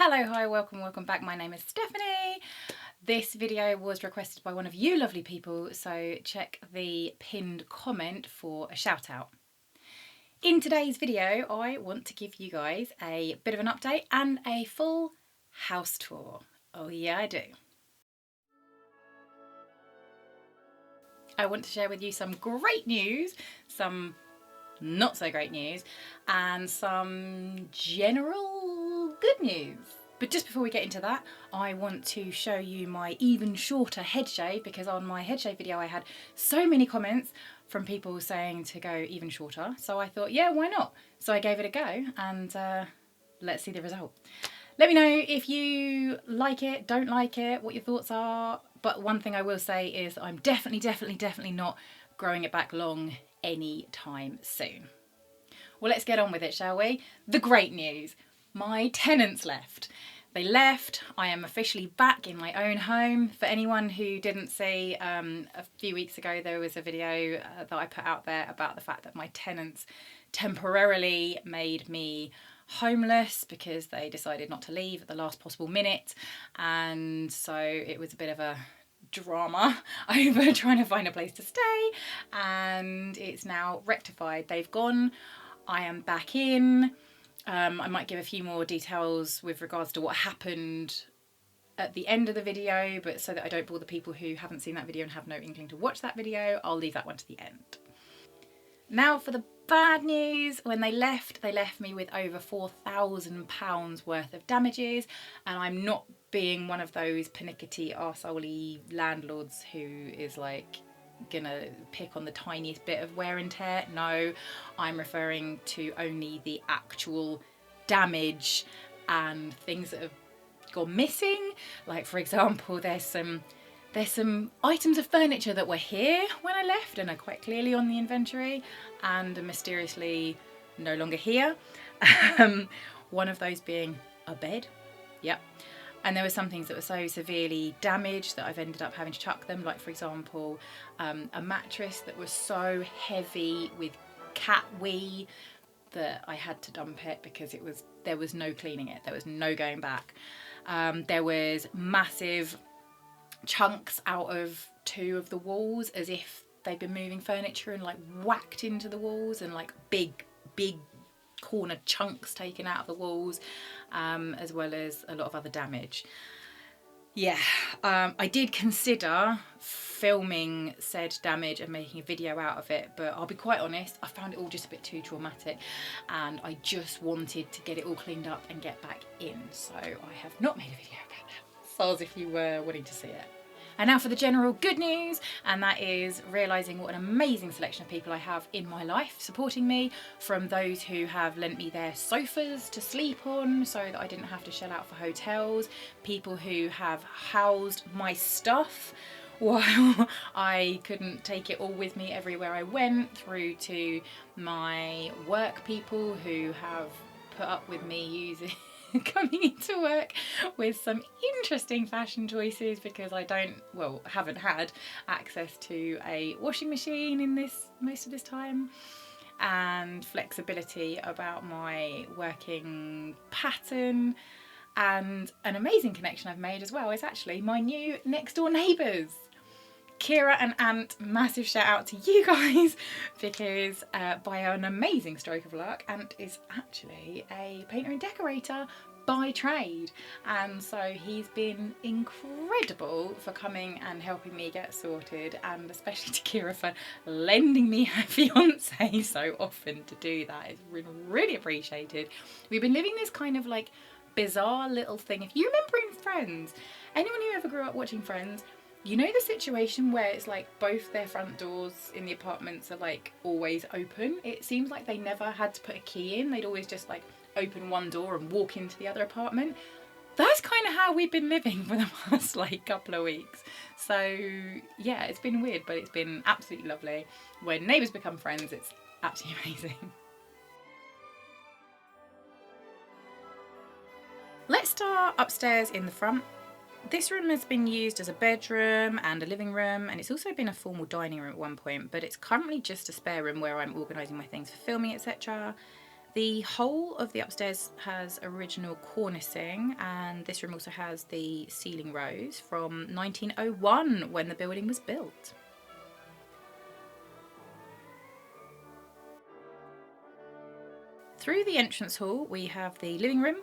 Hello, hi, welcome back. My name is Stephanie. This video was requested by one of you lovely people, so check the pinned comment for a shout out. In today's video, I want to give you guys a bit of an update and a full house tour. Oh yeah, I do. I want to share with you some great news, some not so great news, and some general good news. But just before we get into that, I want to show you my even shorter head shave, because on my head shave video I had so many comments from people saying to go even shorter. So I thought, yeah, why not? So I gave it a go and let's see the result. Let me know if you like it, don't like it, what your thoughts are. But one thing I will say is I'm definitely not growing it back long anytime soon. Well, let's get on with it, shall we? The great news. My tenants left. They left. I am officially back in my own home. For anyone who didn't see, a few weeks ago there was a video that I put out there about the fact that my tenants temporarily made me homeless because they decided not to leave at the last possible minute, and so it was a bit of a drama over trying to find a place to stay, and it's now rectified. They've gone. I am back in. I might give a few more details with regards to what happened at the end of the video, but so that I don't bore the people who haven't seen that video and have no inkling to watch that video, I'll leave that one to the end. Now for the bad news. When they left me with over £4,000 worth of damages, and I'm not being one of those pernickety arseholey landlords who is like gonna pick on the tiniest bit of wear and tear. No, I'm referring to only the actual damage and things that have gone missing. Like, for example, there's some items of furniture that were here when I left and are quite clearly on the inventory and are mysteriously no longer here. One of those being a bed. Yep. And there were some things that were so severely damaged that I've ended up having to chuck them. Like, for example, a mattress that was so heavy with cat wee that I had to dump it because there was no cleaning it. There was no going back. There was massive chunks out of two of the walls, as if they'd been moving furniture and like whacked into the walls, and like big corner chunks taken out of the walls, as well as a lot of other damage. Yeah, I did consider filming said damage and making a video out of it, but I'll be quite honest, I found it all just a bit too traumatic and I just wanted to get it all cleaned up and get back in, so I have not made a video about that. So as if you were wanting to see it. And now for the general good news, and that is realising what an amazing selection of people I have in my life supporting me, from those who have lent me their sofas to sleep on so that I didn't have to shell out for hotels, people who have housed my stuff while I couldn't take it all with me everywhere I went, through to my work people who have put up with me coming into work with some interesting fashion choices because I haven't had access to a washing machine in most of this time, and flexibility about my working pattern. And an amazing connection I've made as well is actually my new next door neighbours. Kira and Ant, massive shout out to you guys, because by an amazing stroke of luck, Ant is actually a painter and decorator by trade, and so he's been incredible for coming and helping me get sorted, and especially to Kira for lending me her fiance so often to do that. It's been really appreciated. We've been living this kind of like bizarre little thing. If you remember in Friends, anyone who ever grew up watching Friends, you know the situation where it's like both their front doors in the apartments are like always open? It seems like they never had to put a key in. They'd always just like open one door and walk into the other apartment. That's kind of how we've been living for the past like couple of weeks. So yeah, it's been weird, but it's been absolutely lovely. When neighbours become friends, it's absolutely amazing. Let's start upstairs in the front. This room has been used as a bedroom and a living room, and it's also been a formal dining room at one point, but it's currently just a spare room where I'm organising my things for filming, etc. The whole of the upstairs has original cornicing, and this room also has the ceiling rose from 1901 when the building was built. Through the entrance hall we have the living room.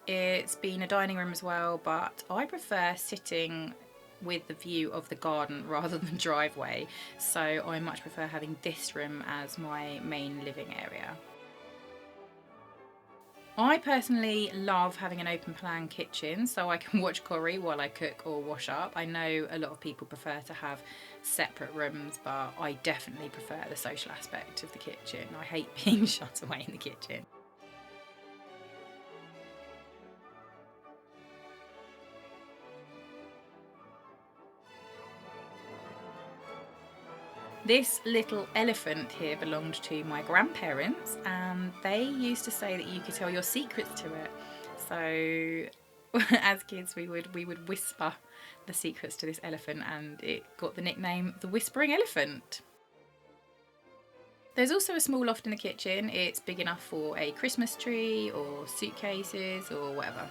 It's been a dining room as well, but I prefer sitting with the view of the garden rather than driveway, so I much prefer having this room as my main living area. I personally love having an open plan kitchen so I can watch Corrie while I cook or wash up. I know a lot of people prefer to have separate rooms, but I definitely prefer the social aspect of the kitchen. I hate being shut away in the kitchen. This little elephant here belonged to my grandparents, and they used to say that you could tell your secrets to it. So as kids we would whisper the secrets to this elephant, and it got the nickname the Whispering Elephant. There's also a small loft in the kitchen. It's big enough for a Christmas tree or suitcases or whatever.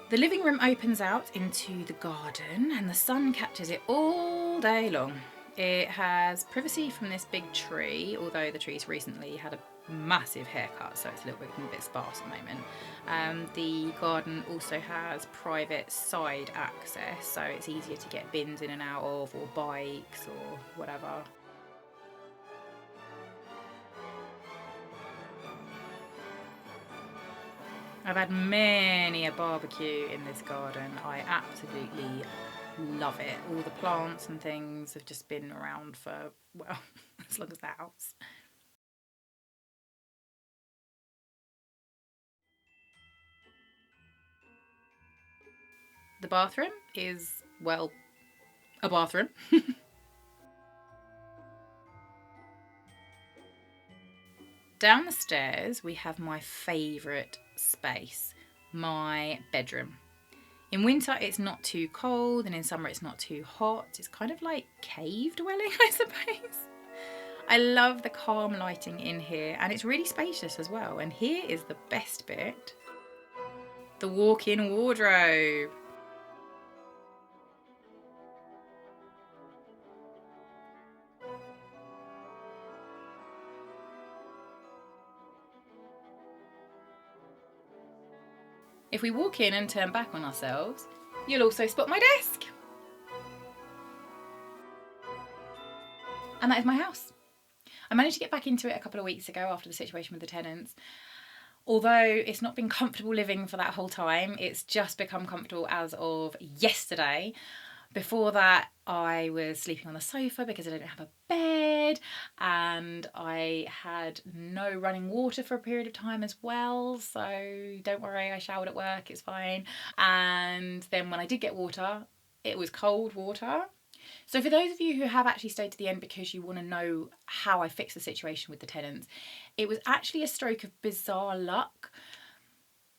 The living room opens out into the garden and the sun catches it all day long. It has privacy from this big tree, although the tree's recently had a massive haircut, so it's a little bit sparse at the moment. The garden also has private side access, so it's easier to get bins in and out of, or bikes or whatever. I've had many a barbecue in this garden. I absolutely love it. All the plants and things have just been around for, well, as long as the house. The bathroom is, well, a bathroom. Down the stairs we have my favourite space, my bedroom. In winter it's not too cold, and in summer it's not too hot. It's kind of like cave dwelling, I suppose. I love the calm lighting in here, and it's really spacious as well. And here is the best bit, the walk-in wardrobe. If we walk in and turn back on ourselves, you'll also spot my desk. And that is my house. I managed to get back into it a couple of weeks ago after the situation with the tenants. Although it's not been comfortable living for that whole time, it's just become comfortable as of yesterday. Before that, I was sleeping on the sofa because I didn't have a bed, and I had no running water for a period of time as well. So don't worry, I showered at work, it's fine. And then when I did get water, it was cold water. So for those of you who have actually stayed to the end because you want to know how I fixed the situation with the tenants, it was actually a stroke of bizarre luck.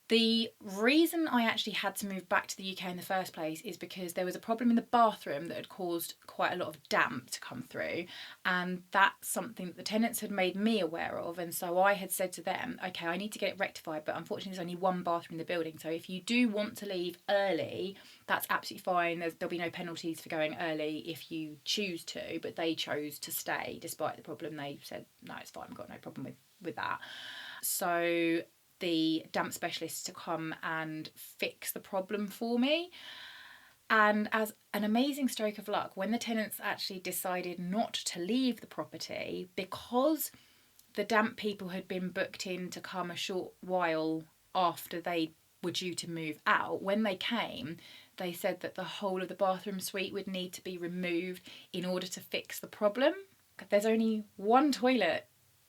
The reason I actually had to move back to the UK in the first place is because there was a problem in the bathroom that had caused quite a lot of damp to come through, and that's something that the tenants had made me aware of. And so I had said to them, okay, I need to get it rectified, but unfortunately there's only one bathroom in the building, so if you do want to leave early, that's absolutely fine. There'll be no penalties for going early if you choose to. But they chose to stay despite the problem. They said, no, it's fine, I've got no problem with that. So the damp specialists to come and fix the problem for me. And as an amazing stroke of luck, when the tenants actually decided not to leave the property, because the damp people had been booked in to come a short while after they were due to move out, when they came, they said that the whole of the bathroom suite would need to be removed in order to fix the problem. There's only one toilet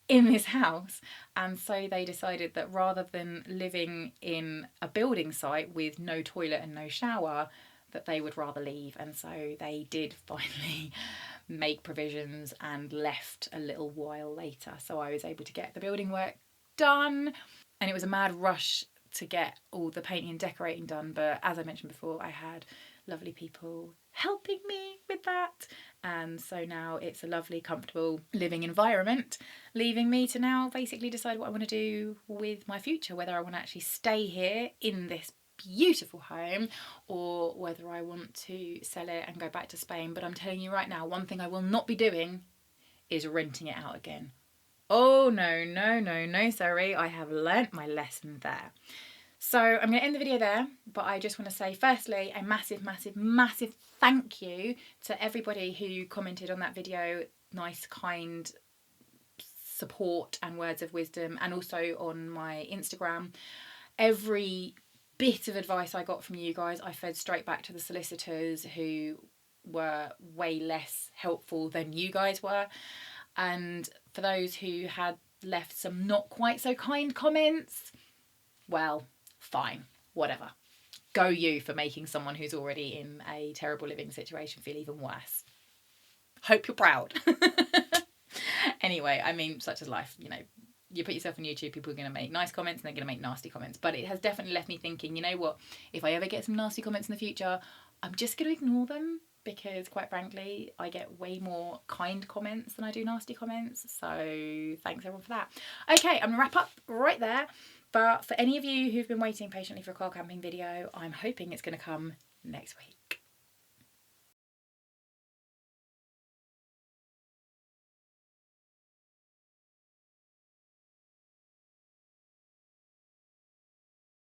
in this house, and so they decided that rather than living in a building site with no toilet and no shower, that they would rather leave. And so they did finally make provisions and left a little while later, so I was able to get the building work done. And it was a mad rush to get all the painting and decorating done, but as I mentioned before, I had lovely people helping me with that. And so now it's a lovely, comfortable living environment, leaving me to now basically decide what I want to do with my future, whether I want to actually stay here in this beautiful home or whether I want to sell it and go back to Spain. But I'm telling you right now, one thing I will not be doing is renting it out again. Oh no, no, no, no, sorry. I have learnt my lesson there. So I'm going to end the video there, but I just want to say firstly a massive, massive, massive thank you to everybody who commented on that video. Nice, kind support and words of wisdom, and also on my Instagram. Every bit of advice I got from you guys I fed straight back to the solicitors, who were way less helpful than you guys were. And for those who had left some not quite so kind comments, well, fine, whatever. Go you for making someone who's already in a terrible living situation feel even worse. Hope you're proud. Anyway, I mean, such is life, you know. You put yourself on YouTube, people are going to make nice comments and they're going to make nasty comments. But it has definitely left me thinking, you know what, if I ever get some nasty comments in the future, I'm just going to ignore them, because quite frankly, I get way more kind comments than I do nasty comments. So thanks everyone for that. Okay, I'm going to wrap up right there. But for any of you who've been waiting patiently for a car camping video, I'm hoping it's going to come next week.